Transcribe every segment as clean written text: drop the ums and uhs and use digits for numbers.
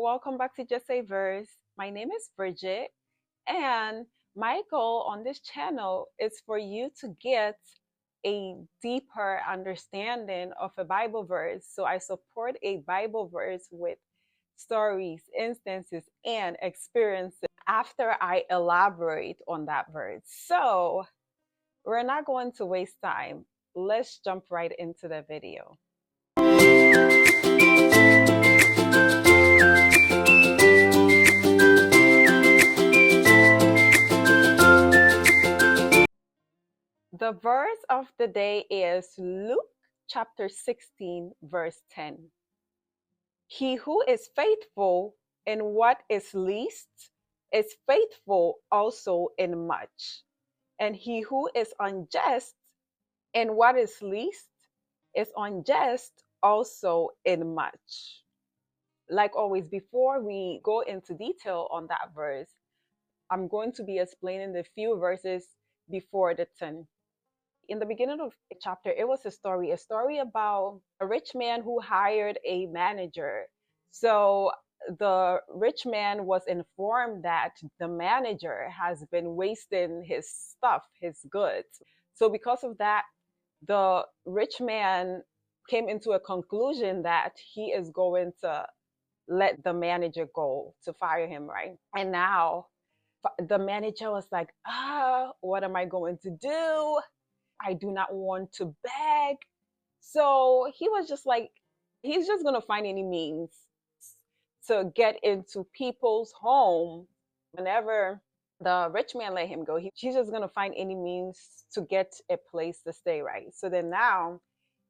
Welcome back to Just a Verse. My name is Bridget, and my goal on this channel is for you to get a deeper understanding of a Bible verse. So I support a Bible verse with stories, instances, and experiences after I elaborate on that verse. So we're not going to waste time. Let's jump right into the video. The verse of the day is Luke chapter 16, verse 10. He who is faithful in what is least is faithful also in much. And he who is unjust in what is least is unjust also in much. Like always, before we go into detail on that verse, I'm going to be explaining the few verses before the 10. In the beginning of the chapter, it was a story about a rich man who hired a manager. So the rich man was informed that the manager has been wasting his stuff, his goods. So because of that, the rich man came into a conclusion that he is going to let the manager go, to fire him, right? And now the manager was like, what am I going to do? I do not want to beg. So he was just like, he's just going to find any means to get into people's home. Whenever the rich man let him go, he's just going to find any means to get a place to stay, right? So then now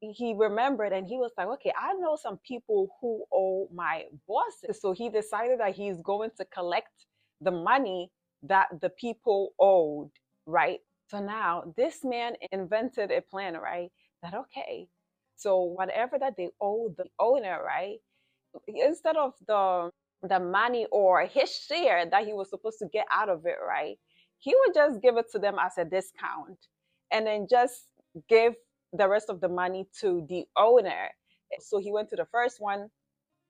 he remembered and he was like, okay, I know some people who owe my bosses. So he decided that he's going to collect the money that the people owed, right? So now this man invented a plan, right? That, okay, so whatever that they owe the owner, right? Instead of the money or his share that he was supposed to get out of it, right? He would just give it to them as a discount and then just give the rest of the money to the owner. So he went to the first one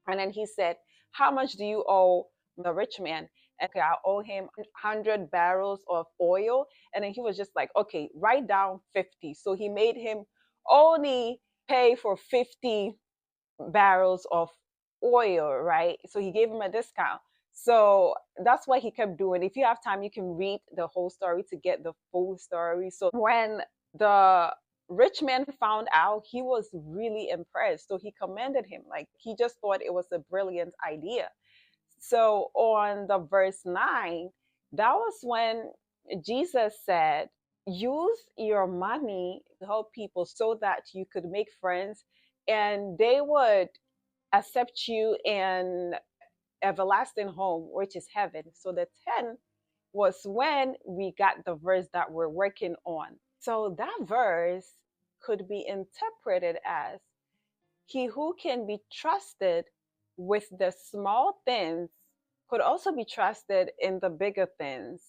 and then he said, how much do you owe the rich man? Okay, I owe him 100 barrels of oil. And then he was just like, okay, write down 50. So he made him only pay for 50 barrels of oil, right? So he gave him a discount. So that's what he kept doing. If you have time, you can read the whole story to get the full story. So when the rich man found out, he was really impressed. So he commended him. Like he just thought it was a brilliant idea. So on the verse 9, that was when Jesus said, use your money to help people so that you could make friends and they would accept you in everlasting home, which is heaven. So the 10 was when we got the verse that we're working on. So that verse could be interpreted as he who can be trusted with the small things could also be trusted in the bigger things.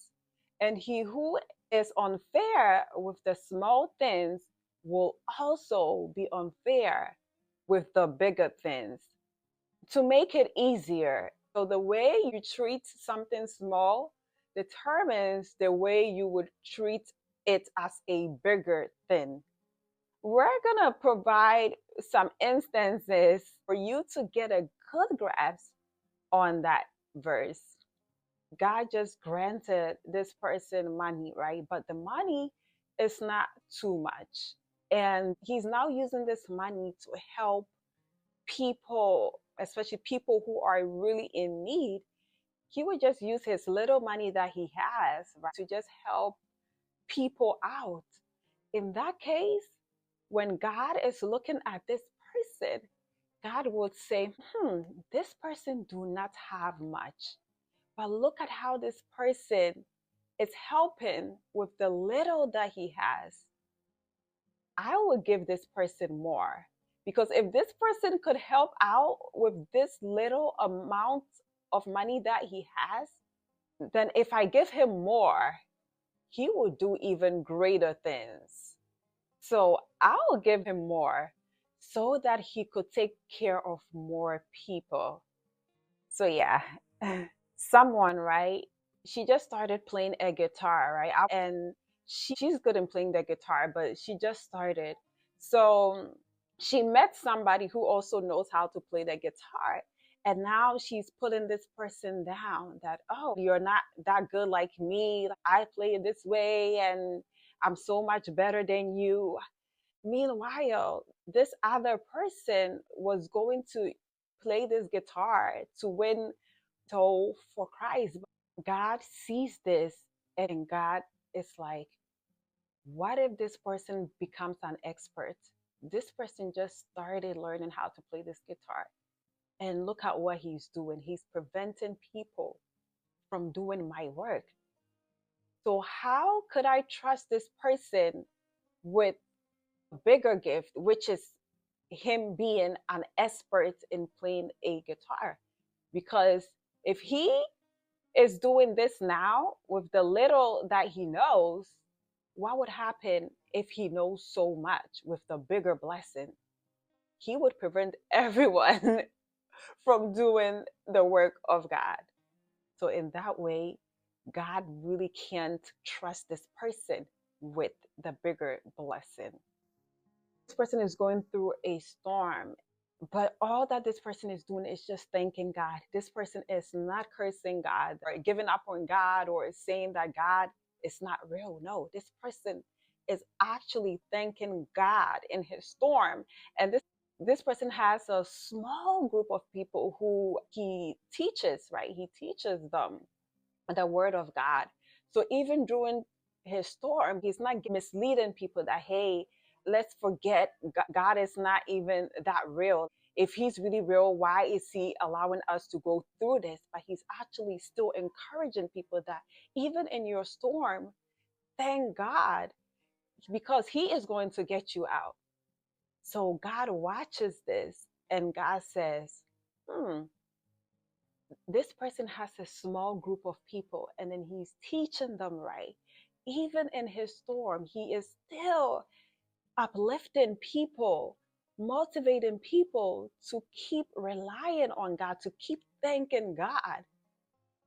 And he who is unfair with the small things will also be unfair with the bigger things. To make it easier, so the way you treat something small determines the way you would treat it as a bigger thing. We're going to provide some instances for you to get a good grasp on that verse. God just granted this person money, right? But the money is not too much. And he's now using this money to help people, especially people who are really in need. He would just use his little money that he has, right, to just help people out. In that case, when God is looking at this person, God would say, this person do not have much. But look at how this person is helping with the little that he has. I would give this person more. Because if this person could help out with this little amount of money that he has, then if I give him more, he will do even greater things. So I will give him more so that he could take care of more people. So yeah, someone, right? She just started playing a guitar, right? And she's good in playing the guitar, but she just started. So she met somebody who also knows how to play the guitar. And now she's putting this person down that, oh, you're not that good like me. I play it this way and I'm so much better than you. Meanwhile, this other person was going to play this guitar to win soul for Christ. God sees this and God is like, what if this person becomes an expert? This person just started learning how to play this guitar. And look at what he's doing. He's preventing people from doing my work. So, how could I trust this person with a bigger gift, which is him being an expert in playing a guitar? Because if he is doing this now with the little that he knows, what would happen if he knows so much with the bigger blessing? He would prevent everyone from doing the work of God. So, in that way, God really can't trust this person with the bigger blessing. This person is going through a storm, but all that this person is doing is just thanking God. This person is not cursing God or giving up on God or saying that God is not real. No, this person is actually thanking God in his storm. And this person has a small group of people who he teaches, right? He teaches them the word of God. So even during his storm, he's not misleading people that, hey, let's forget God is not even that real. If he's really real, why is he allowing us to go through this? But he's actually still encouraging people that even in your storm, thank God because he is going to get you out. So God watches this and God says, hmm, this person has a small group of people and then he's teaching them right. Even in his storm, he is still uplifting people, motivating people to keep relying on God, to keep thanking God.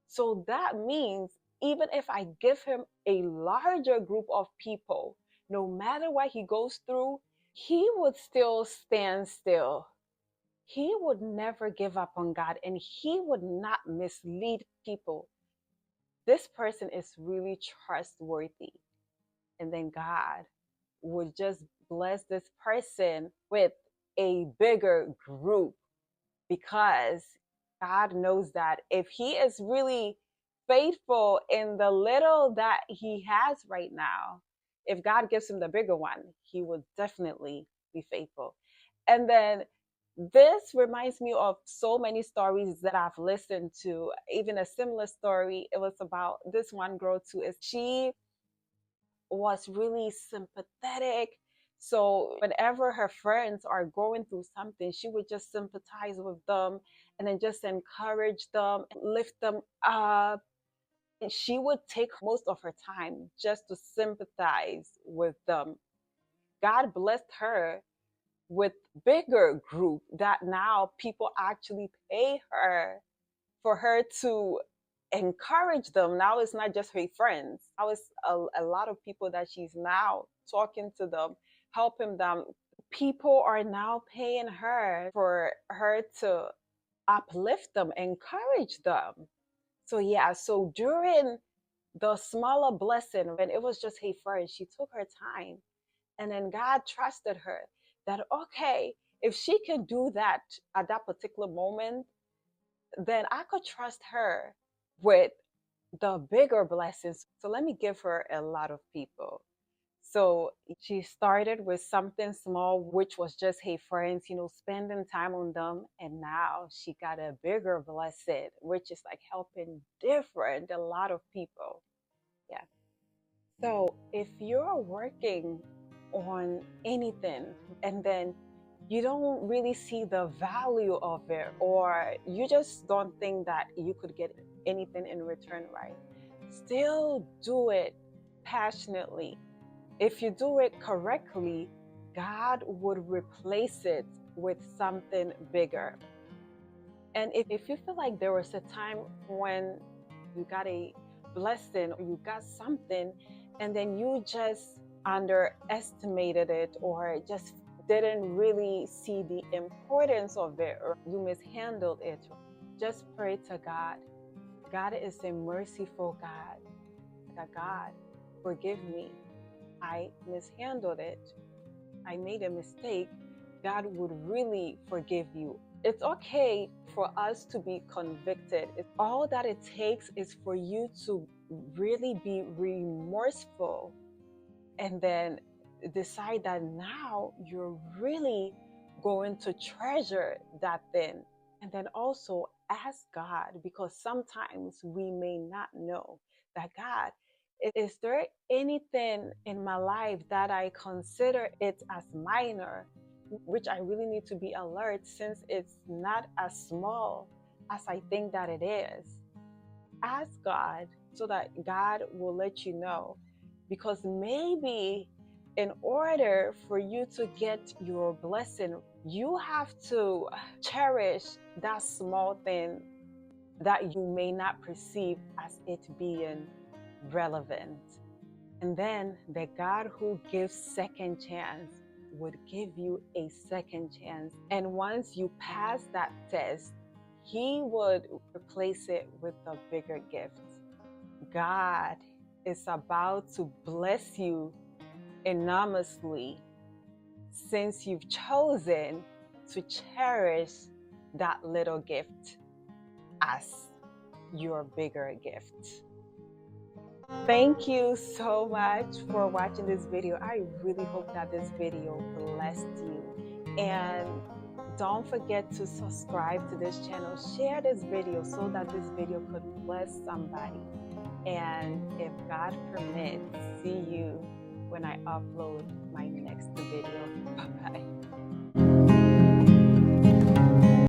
So that means even if I give him a larger group of people, no matter what he goes through, he would still stand still. He would never give up on God and he would not mislead people. This person is really trustworthy. And then God would just bless this person with a bigger group because God knows that if he is really faithful in the little that he has right now, if God gives him the bigger one, he will definitely be faithful. And then this reminds me of so many stories that I've listened to. Even a similar story, it was about this one girl too. Is she was really sympathetic. So whenever her friends are going through something, she would just sympathize with them and then just encourage them, lift them up. And she would take most of her time just to sympathize with them. God blessed her with bigger group that now people actually pay her for her to encourage them. Now it's not just her friends. Now it's a lot of people that she's now talking to them, helping them. People are now paying her for her to uplift them, encourage them. So yeah, so during the smaller blessing, when it was just her friends, she took her time. And then God trusted her that, okay, if she can do that at that particular moment, then I could trust her with the bigger blessings. So let me give her a lot of people. So she started with something small, which was just hey friends, spending time on them. And now she got a bigger blessing, which is like helping a lot of people. Yeah. So if you're working on anything and then you don't really see the value of it, or you just don't think that you could get anything in return, right? Still do it passionately. If you do it correctly, God would replace it with something bigger. And if you feel like there was a time when you got a blessing or you got something and then you just underestimated it or just didn't really see the importance of it or you mishandled it, just pray to God. God is a merciful God. God, forgive me. I mishandled it. I made a mistake. God would really forgive you. It's okay for us to be convicted. All that it takes is for you to really be remorseful and then decide that now you're really going to treasure that thing. And then also ask God, because sometimes we may not know that God, is there anything in my life that I consider it as minor, which I really need to be alert since it's not as small as I think that it is? Ask God so that God will let you know. Because maybe in order for you to get your blessing, you have to cherish that small thing that you may not perceive as it being relevant. And then the God who gives second chance would give you a second chance. And once you pass that test, He would replace it with a bigger gift. God is about to bless you enormously since you've chosen to cherish that little gift as your bigger gift. Thank you so much for watching this video. I really hope that this video blessed you. And don't forget to subscribe to this channel. Share this video so that this video could bless somebody. And if God permits, see you when I upload my next video. Bye-bye.